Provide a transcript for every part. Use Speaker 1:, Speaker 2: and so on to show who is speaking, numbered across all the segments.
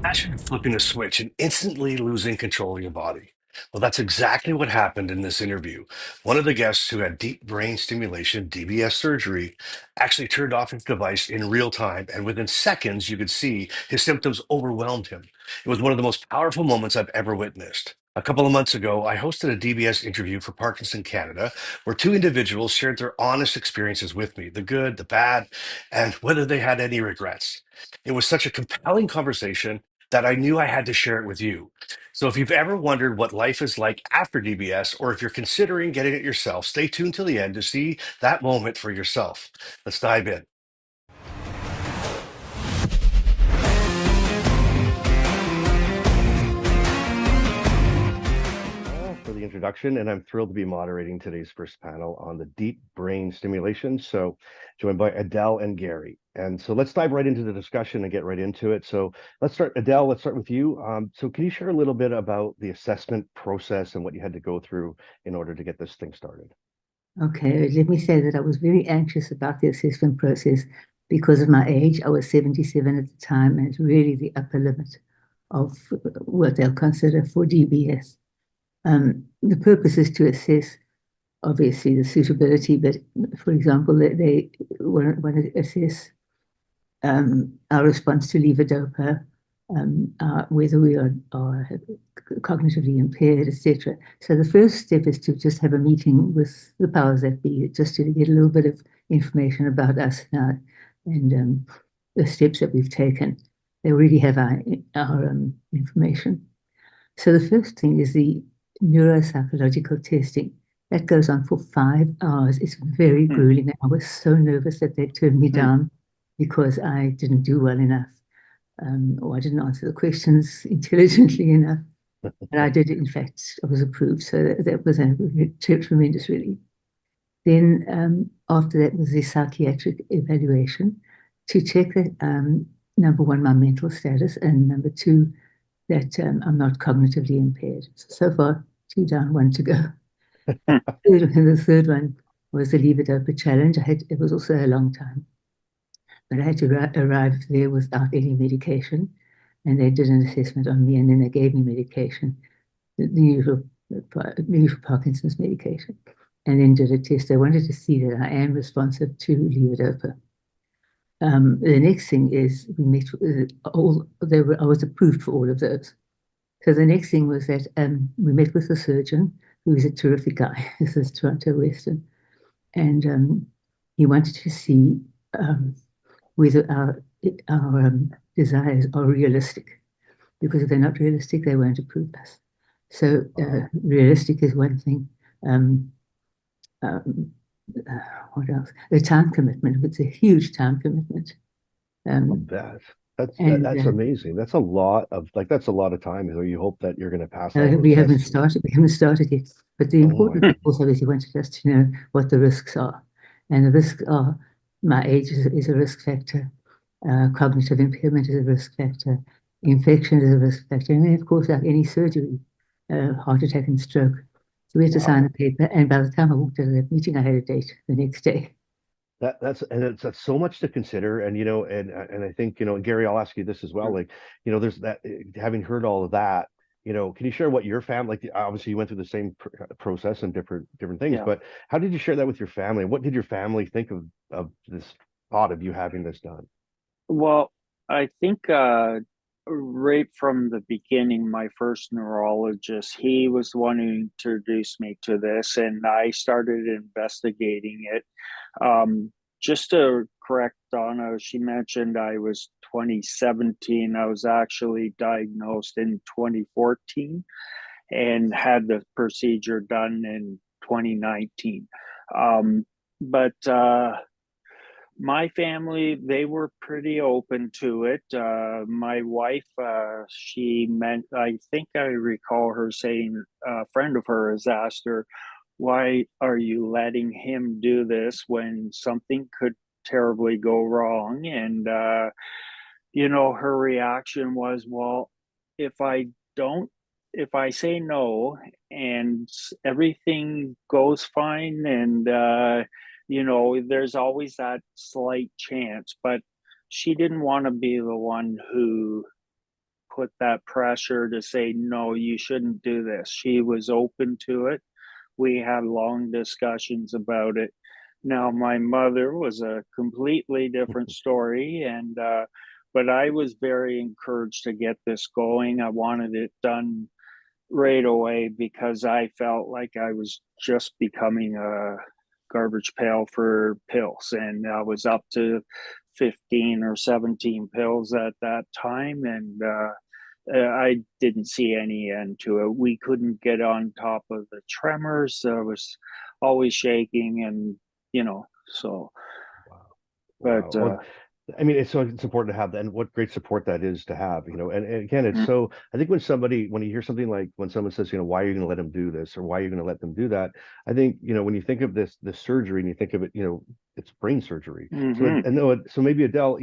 Speaker 1: Imagine flipping a switch and instantly losing control of your body. Well, that's exactly what happened in this interview. One of the guests who had deep brain stimulation, DBS surgery, actually turned off his device in real time, and within seconds, you could see his symptoms overwhelmed him. It was one of the most powerful moments I've ever witnessed. A couple of months ago, I hosted a DBS interview for Parkinson Canada, where two individuals shared their honest experiences with me, the good, the bad, and whether they had any regrets. It was such a compelling conversation that I knew I had to share it with you. So if you've ever wondered what life is like after DBS, or if you're considering getting it yourself, stay tuned till the end to see that moment for yourself. Let's dive in. For the introduction, and I'm thrilled to be moderating today's first panel on the deep brain stimulation. So, joined by Adele and Gary. And so, let's dive right into the discussion and get right into it. So, let's start, Adele, let's start with you. So, can you share a little bit about the assessment process and what you had to go through in order to get this thing started?
Speaker 2: Okay, let me say that I was very anxious about the assessment process because of my age. I was 77 at the time, and it's really the upper limit of what they'll consider for DBS. The purpose is to assess, obviously, the suitability, but for example, they want to assess our response to levodopa, whether we are cognitively impaired, etc. So the first step is to just have a meeting with the powers that be, just to get a little bit of information about us now and the steps that we've taken. They already have our information. So the first thing is the neuropsychological testing. That goes on for 5 hours. It's very
Speaker 3: Hmm.
Speaker 2: grueling. I was so nervous that they turned me
Speaker 3: Hmm.
Speaker 2: down because I didn't do well enough, or I didn't answer the questions intelligently enough. But I did, in fact, I was approved. So that was a tremendous relief. Then after that was the psychiatric evaluation to check that, number one, my mental status, and number two, that I'm not cognitively impaired. So far, two down, one to go.
Speaker 3: Hmm.
Speaker 2: And the third one was the Leave It Open challenge. It was also a long time, but I had to arrive there without any medication. And they did an assessment on me, and then they gave me medication, the usual Parkinson's medication, and then did a test. They wanted to see that I am responsive to levodopa. The next thing is we met all. I was approved for all of those. So the next thing was that we met with the surgeon, who is a terrific guy. This is Toronto Western, and he wanted to see whether our desires are realistic. Because if they're not realistic, they won't approve us. So
Speaker 1: Oh,
Speaker 2: realistic is one thing. Um, um, what else? The time commitment. It's a huge time commitment.
Speaker 1: I
Speaker 2: Um,
Speaker 1: bet. That's
Speaker 2: and
Speaker 1: amazing. That's a lot of that's a lot of time. So you hope that you're going to pass all those
Speaker 2: we haven't
Speaker 1: tests.
Speaker 2: started. We haven't started yet. But the
Speaker 1: Oh my
Speaker 2: important thing also is he wanted us to know what the risks are, and the risks are my age is a risk factor, cognitive impairment is a risk factor, infection is a risk factor, and then of course, like any surgery, heart attack and stroke. So we had to sign a
Speaker 1: wow.
Speaker 2: paper, and by the time I walked out of that meeting, I had a date the next day.
Speaker 1: That's so much to consider, and and I think Gary, I'll ask you this as well. Like, there's that having heard all of that. Can you share what your family like? Obviously, you went through the same process and different things,
Speaker 3: Yeah.
Speaker 1: but how did you share that with your family? What did your family think of this thought of you having this done?
Speaker 3: Well, I think right from the beginning, my first neurologist, he was the one who introduced me to this, and I started investigating it. Just to correct Donna, she mentioned I was 2017. I was actually diagnosed in 2014 and had the procedure done in 2019. But my family, they were pretty open to it. My wife, she meant, I think I recall her saying, a friend of hers asked her, why are you letting him do this when something could terribly go wrong? And, her reaction was, well, if I don't, if I say no and everything goes fine and, there's always that slight chance, but she didn't want to be the one who put that pressure to say, no, you shouldn't do this. She was open to it. We had long discussions about it. Now, my mother was a completely different story, and but I was very encouraged to get this going. I wanted it done right away because I felt like I was just becoming a garbage pail for pills, and I was up to 15 or 17 pills at that time, and I didn't see any end to it. We couldn't get on top of the tremors. I was always shaking, and so.
Speaker 1: Wow.
Speaker 3: But
Speaker 1: Wow. Well, I mean, it's important to have that, and what great support that is to have, and again, it's so, I think when you hear something like when someone says, why are you going to let them do this, or why are you going to let them do that? I think, when you think of this surgery and you think of it, it's brain surgery. So,
Speaker 3: mm-hmm.
Speaker 1: and no, so maybe Adele,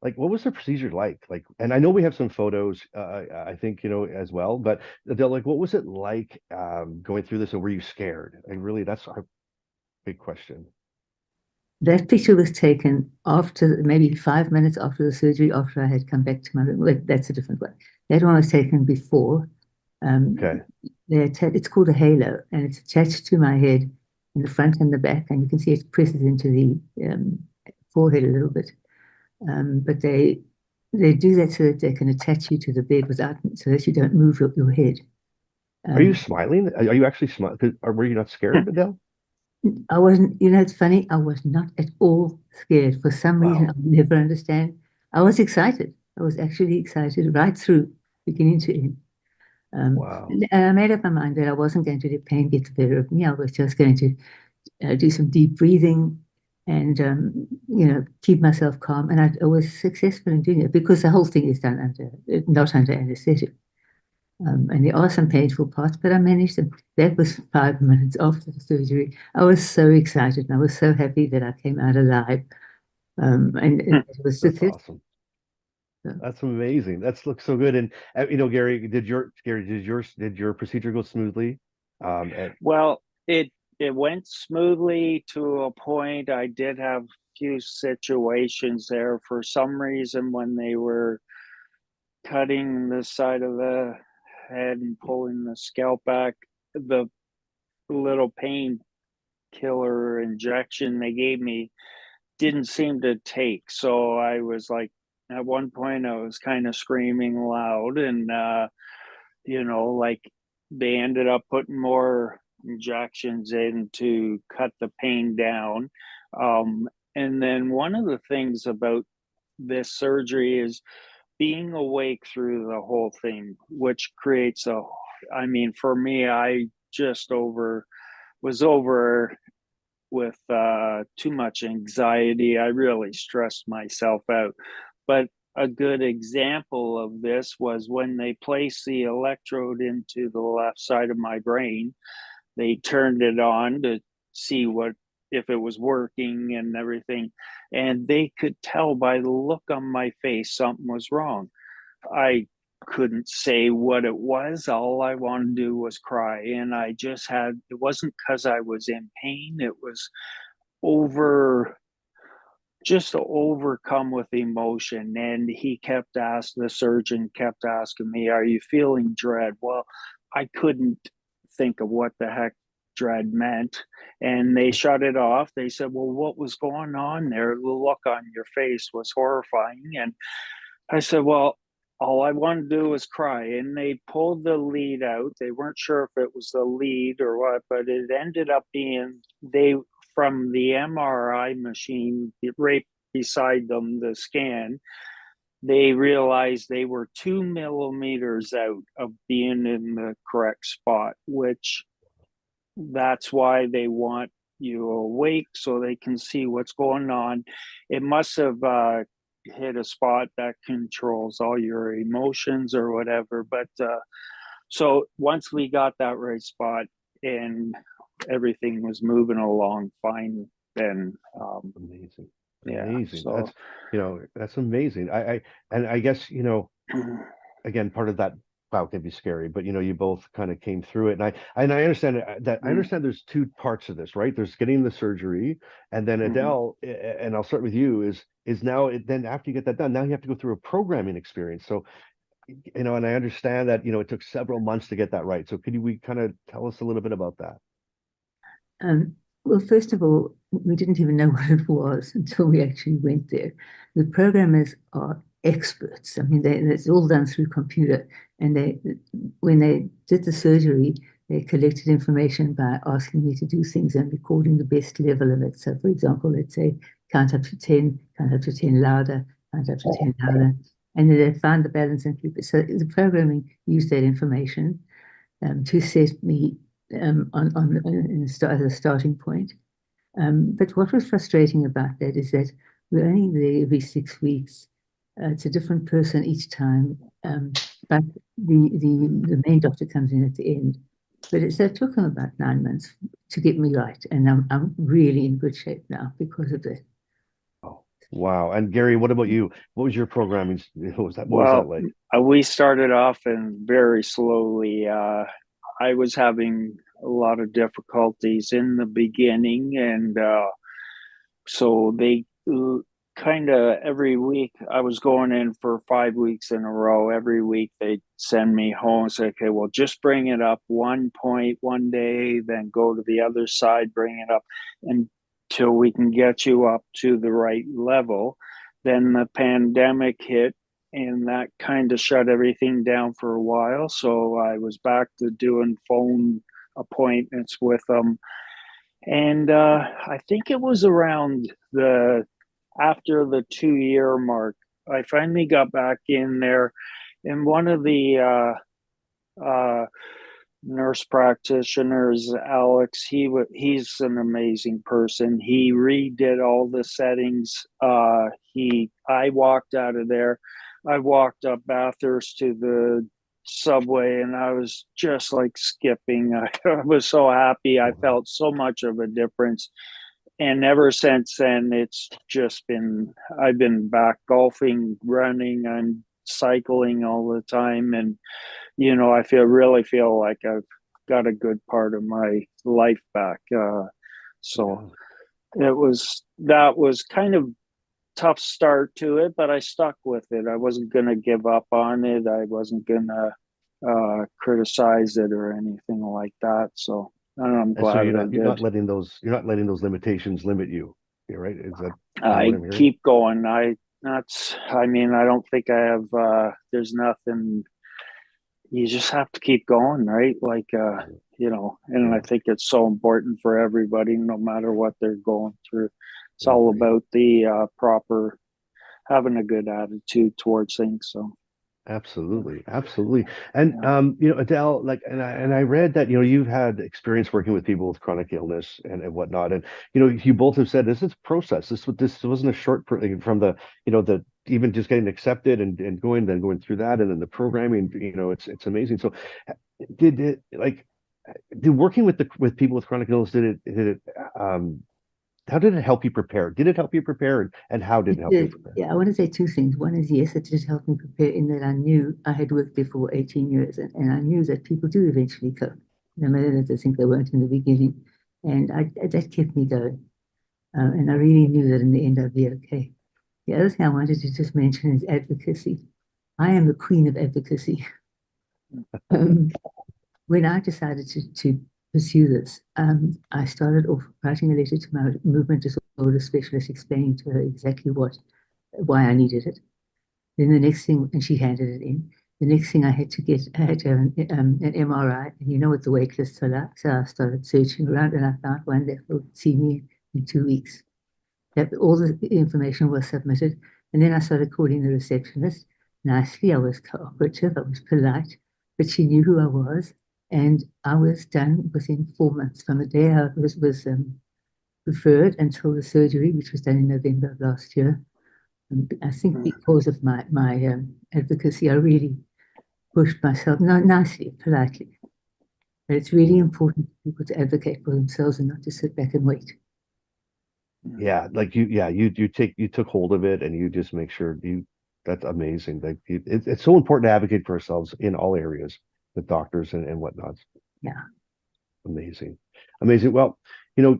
Speaker 1: like what was the procedure like? Like, and I know we have some photos, I think, as well, but Adele, like, what was it like, going through this, and were you scared? Like, really, that's a big question.
Speaker 2: That picture was taken after maybe 5 minutes after the surgery, after I had come back to my room. Well, that's a different one. That one was taken before.
Speaker 1: Okay.
Speaker 2: It's called a halo, and it's attached to my head in the front and the back, and you can see it presses into the forehead a little bit. But they do that so that they can attach you to the bed without, so that you don't move your head.
Speaker 1: Are you
Speaker 2: Um,
Speaker 1: smiling? Are you actually smiling? Or were you not scared, Adele?
Speaker 2: I wasn't, it's funny, I was not at all scared. For some reason,
Speaker 1: Wow.
Speaker 2: I'll never understand. I was excited. I was actually excited right through, beginning to end.
Speaker 1: Wow.
Speaker 2: And I made up my mind that I wasn't going to let pain get the better of me. I was just going to do some deep breathing and, keep myself calm. And I was successful in doing it because the whole thing is done not under anesthetic. And there are some painful parts, but I managed them. That was 5 minutes after the surgery. I was so excited and I was so happy that I came out alive. And it was
Speaker 1: That's
Speaker 2: successful.
Speaker 1: awesome. That's amazing. That's looks so good. And Gary, did your procedure go smoothly? At
Speaker 3: Well, it went smoothly to a point. I did have a few situations there for some reason when they were cutting the side of the head and pulling the scalp back. The little painkiller injection they gave me didn't seem to take. So I was like, at one point, I was kind of screaming loud, and like they ended up putting more injections in to cut the pain down. And then one of the things about this surgery is being awake through the whole thing, which creates I mean, for me, I just was over with too much anxiety. I really stressed myself out. But a good example of this was when they placed the electrode into the left side of my brain. They turned it on to see what if it was working and everything, and they could tell by the look on my face something was wrong. I couldn't say what it was. All I wanted to do was cry, and I just had, it wasn't because I was in pain, it was over, just overcome with emotion. And he kept asking, the surgeon kept asking me, are you feeling dread? Well, I couldn't think of what the heck dread meant, and they shut it off. They said, well, what was going on there? The look on your face was horrifying. And I said, well, all I wanted to do was cry. And they pulled the lead out. They weren't sure if it was the lead or what, but it ended up being, they, from the MRI machine right beside them, the scan, they realized they were 2 millimeters out of being in the correct spot, which that's why they want you awake so they can see what's going on. It must have hit a spot that controls all your emotions or whatever. But so once we got that right spot and everything was moving along fine, then
Speaker 1: amazing,
Speaker 3: yeah.
Speaker 1: amazing.
Speaker 3: So
Speaker 1: That's amazing. And I guess, again, part of that, wow, can be scary, but you both kind of came through it, and I understand that. I understand there's two parts of this, right? There's getting the surgery, and then Adele, and I'll start with you, is now then after you get that done, now you have to go through a programming experience. So
Speaker 4: and I understand that, it took several months to get that right. So we kind of tell us a little bit about that?
Speaker 2: Well, first of all, we didn't even know what it was until we actually went there. The programmers are experts. I mean, it's all done through computer. And when they did the surgery, they collected information by asking me to do things and recording the best level of it. So, for example, let's say count up to 10, count up to 10 louder, count up to 10 louder. And then they found the balance and keep it. So the programming used that information to set me as a starting point. But what was frustrating about that is that we're only there every 6 weeks. It's a different person each time, but the main doctor comes in at the end. But it took him about 9 months to get me right, and I'm really in good shape now because of that.
Speaker 4: Oh, wow. And Gary, what about you? What was your programming? What was that
Speaker 3: Well,
Speaker 4: like?
Speaker 3: we started off and very slowly. I was having a lot of difficulties in the beginning, and so they kind of every week I was going in for 5 weeks in a row. Every week they'd send me home and say, okay, well, just bring it up 1 point one day, then go to the other side, bring it up until we can get you up to the right level. Then the pandemic hit, and that kind of shut everything down for a while. So I was back to doing phone appointments with them. And I think it was around the after the 2 year mark, I finally got back in there. And one of the nurse practitioners, Alex, he's an amazing person. He redid all the settings. I walked out of there. I walked up Bathurst to the subway, and I was just like skipping. I was so happy. I felt so much of a difference. And ever since then, it's just been, I've been back golfing, running, and cycling all the time. And, I really feel like I've got a good part of my life back. So that was kind of tough start to it, but I stuck with it. I wasn't going to give up on it. I wasn't going to criticize it or anything like that. So I'm
Speaker 4: And so
Speaker 3: glad I did.
Speaker 4: you're not letting those limitations limit you. You're right. Is that kind of what
Speaker 3: I
Speaker 4: I'm hearing?
Speaker 3: keep going. I mean, I don't think I have, there's nothing, you just have to keep going, right? Like, and I
Speaker 4: Yeah,
Speaker 3: think it's so important for everybody, no matter what they're going through. It's
Speaker 4: I
Speaker 3: all
Speaker 4: agree.
Speaker 3: about the proper, having a good attitude towards things. So,
Speaker 4: Absolutely, absolutely. And
Speaker 3: yeah.
Speaker 4: Adele, like, and I read that you've had experience working with people with chronic illness and whatnot, and you both have said this is a process. This wasn't a short from the the even just getting accepted and going through that, and then the programming. It's amazing. So, did it like did working with people with chronic illness did it how did it help you prepare? Did it help you prepare, and how did it
Speaker 2: It
Speaker 4: help you
Speaker 2: did.
Speaker 4: prepare?
Speaker 2: Yeah, I want to say two things. One is, yes, it did help me prepare in that I knew I had worked there for 18 years, and I knew that people do eventually cope, no matter that they think they weren't in the beginning. And that kept me going. And I really knew that in the end I'd be okay. The other thing I wanted to just mention is advocacy. I am the queen of advocacy. Um, when I decided to pursue this, I started off writing a letter to my movement disorder specialist explaining to her exactly why I needed it. Then the next thing, and she handed it in. The next thing I had to have an MRI, and you know what the wait lists are like. So I started searching around, and I found one that would see me in 2 weeks. That all the information was submitted, and then I started calling the receptionist. Nicely, I was cooperative, I was polite, but she knew who I was, and I was done within 4 months from the day I was referred until the surgery, which was done in November of last year. And I think because of my advocacy, I really pushed myself, no, nicely, politely. But it's really important for people to advocate for themselves and not to sit back and wait.
Speaker 4: Yeah, like you took hold of it and you just make sure that's amazing. Like it's so important to advocate for ourselves in all areas with doctors and whatnot.
Speaker 2: Yeah.
Speaker 4: Amazing. Amazing. Well, you know,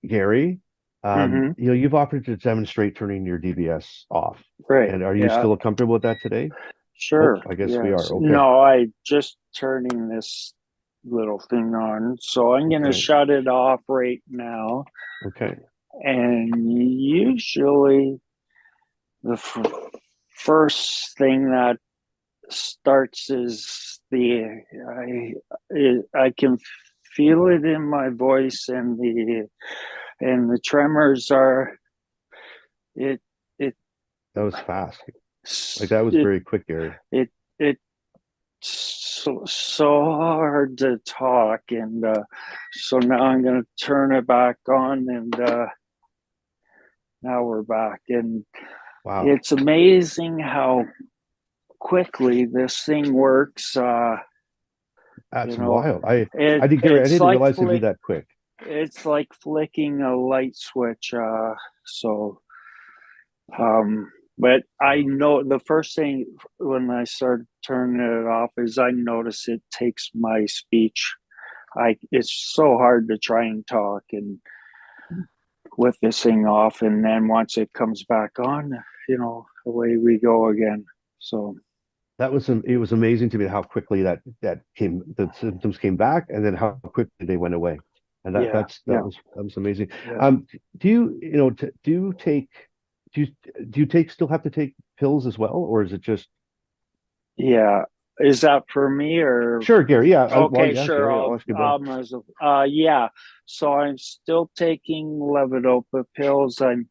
Speaker 4: Gary,
Speaker 3: Mm-hmm.
Speaker 4: you've offered to demonstrate turning your DBS off.
Speaker 3: Right.
Speaker 4: And are you
Speaker 3: Yeah.
Speaker 4: still comfortable with that today?
Speaker 3: Sure.
Speaker 4: I guess we
Speaker 3: Yes.
Speaker 4: are. Okay.
Speaker 3: No, I just turning this little thing on. So I'm going to
Speaker 4: Okay.
Speaker 3: shut it off right now.
Speaker 4: Okay.
Speaker 3: And usually the first thing that starts is I can feel it in my voice, and the tremors are it it
Speaker 4: That was fast. Like that was
Speaker 3: it
Speaker 4: very quick, Gary.
Speaker 3: it it's so hard to talk, and so now I'm going to turn it back on, and now we're back, and
Speaker 4: Wow.
Speaker 3: it's amazing how quickly this thing works.
Speaker 4: That's wild. I did, Gary, I
Speaker 3: It's
Speaker 4: didn't
Speaker 3: like
Speaker 4: realize it'd be that quick.
Speaker 3: it's like flicking a light switch. So but I know the first thing when I started turning it off is I notice it takes my speech. It's so hard to try and talk and with this thing off, and then once it comes back on, away we go again. So
Speaker 4: It was amazing to me how quickly the symptoms came back, and then how quickly they went away. And
Speaker 3: yeah,
Speaker 4: that was amazing.
Speaker 3: yeah.
Speaker 4: Do you still have to take pills as well, or is it just?
Speaker 3: Yeah. Is that for me or?
Speaker 4: Sure, Gary. Yeah.
Speaker 3: Okay,
Speaker 4: Yeah,
Speaker 3: sure.
Speaker 4: Gary, I'll ask you both.
Speaker 3: Yeah. So I'm still taking levodopa pills. I'm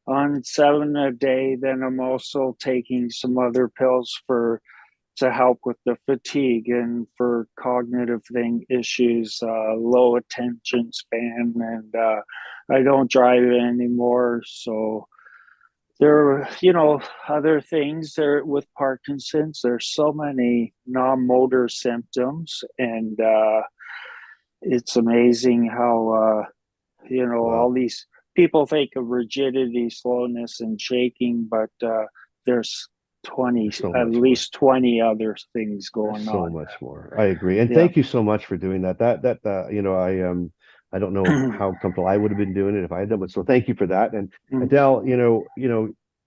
Speaker 3: on 7 a day. Then I'm also taking some other pills to help with the fatigue and for cognitive issues, low attention span, and I don't drive anymore. So there are, other things there with Parkinson's. There's so many non-motor symptoms, and it's amazing how all
Speaker 4: Wow.
Speaker 3: these people think of rigidity, slowness, and shaking, but there's 20,
Speaker 4: There's so
Speaker 3: at
Speaker 4: much more.
Speaker 3: least 20 other things
Speaker 4: There's
Speaker 3: going
Speaker 4: so
Speaker 3: on.
Speaker 4: much more. I agree. And
Speaker 3: Yeah.
Speaker 4: thank you so much for doing that. I don't know how comfortable I would have been doing it if I had done it. So thank you for that. And Adele,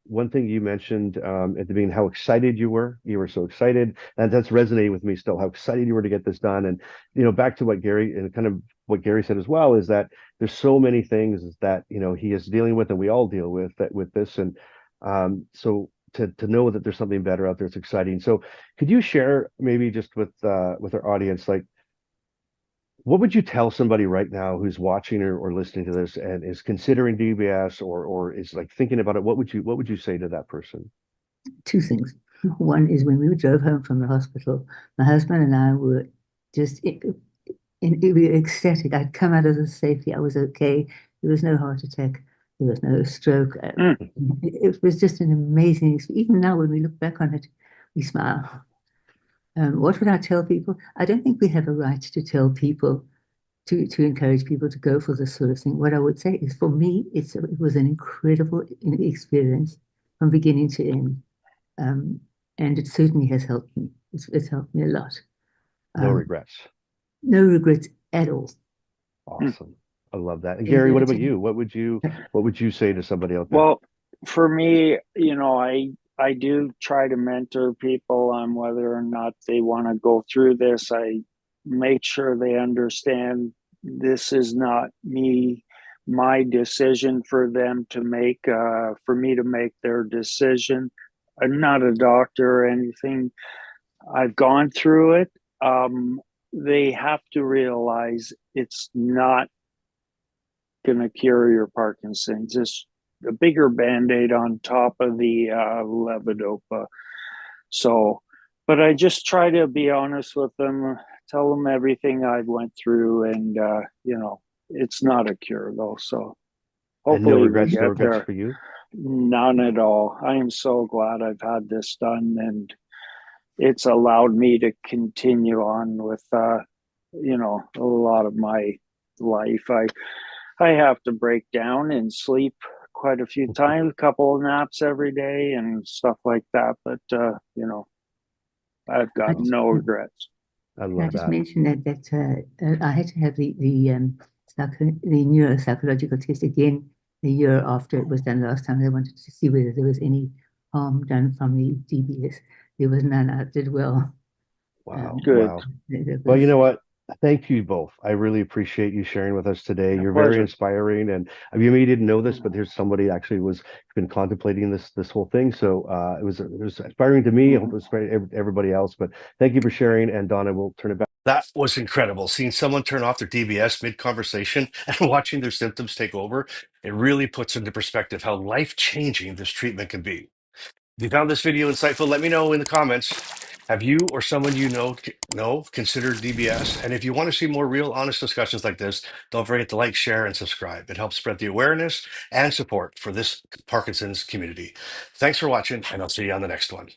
Speaker 4: one thing you mentioned at the beginning, how excited you were. You were so excited. And that's resonating with me still, how excited you were to get this done. And back to what Gary and kind of what Gary said as well, is that there's so many things that he is dealing with and we all deal with this. And so to know that there's something better out there, it's exciting. So could you share maybe just with our audience, like, what would you tell somebody right now who's watching or listening to this and is considering DBS or is like thinking about it? What would you say to that person?
Speaker 2: Two things. One is when we drove home from the hospital, my husband and I were just we were ecstatic. I'd come out of the safety. I was okay. There was no heart attack. There was no stroke. It was just an amazing experience. Even now, when we look back on it, we smile. What would I tell people? I don't think we have a right to tell people to encourage people to go for this sort of thing. What I would say is, for me, it was an incredible experience from beginning to end, um, and it certainly has helped me. It's helped me a lot.
Speaker 4: No regrets.
Speaker 2: No regrets at all.
Speaker 4: Awesome. I love that. And
Speaker 2: And
Speaker 4: Gary,
Speaker 2: then
Speaker 4: what
Speaker 2: it's
Speaker 4: about you? What would you say to somebody out there?
Speaker 3: Well, for me, I do try to mentor people on whether or not they want to go through this. I make sure they understand this is not my decision for them to make, for me to make their decision. I'm not a doctor or anything. I've gone through it. They have to realize it's not going to cure your Parkinson's. It's a bigger band-aid on top of the levodopa. So, but I just try to be honest with them, tell them everything I went through, and it's not a cure though. So
Speaker 4: And no
Speaker 3: hopefully we
Speaker 4: regrets, no
Speaker 3: get
Speaker 4: regrets
Speaker 3: there.
Speaker 4: for you?
Speaker 3: None at all. I am so glad I've had this done, and it's allowed me to continue on with a lot of my life. I have to break down and sleep quite a few times, a couple of naps every day and stuff like that. But I've got no regrets.
Speaker 4: I
Speaker 2: I
Speaker 4: love
Speaker 2: just
Speaker 4: that.
Speaker 2: mentioned that I had to have the neuropsychological test again a year after it was done last time. They wanted to see whether there was any harm done from the DBS. there was none. I did well.
Speaker 4: Wow.
Speaker 3: Good.
Speaker 4: Wow.
Speaker 2: It
Speaker 4: Well, you
Speaker 2: was,
Speaker 4: know what? Thank you both. I really appreciate you sharing with us today.
Speaker 3: A
Speaker 4: You're very
Speaker 3: pleasure.
Speaker 4: inspiring, and you maybe didn't know this, but there's somebody actually was been contemplating this whole thing. So it was inspiring to me. I hope it was inspiring to everybody else. But thank you for sharing, and Donna, we'll turn it back.
Speaker 1: That was incredible. Seeing someone turn off their DBS mid-conversation and watching their symptoms take over, it really puts into perspective how life-changing this treatment can be. If you found this video insightful, let me know in the comments. Have you or someone you know considered DBS? And if you want to see more real, honest discussions like this, don't forget to like, share, and subscribe. It helps spread the awareness and support for this Parkinson's community. Thanks for watching, and I'll see you on the next one.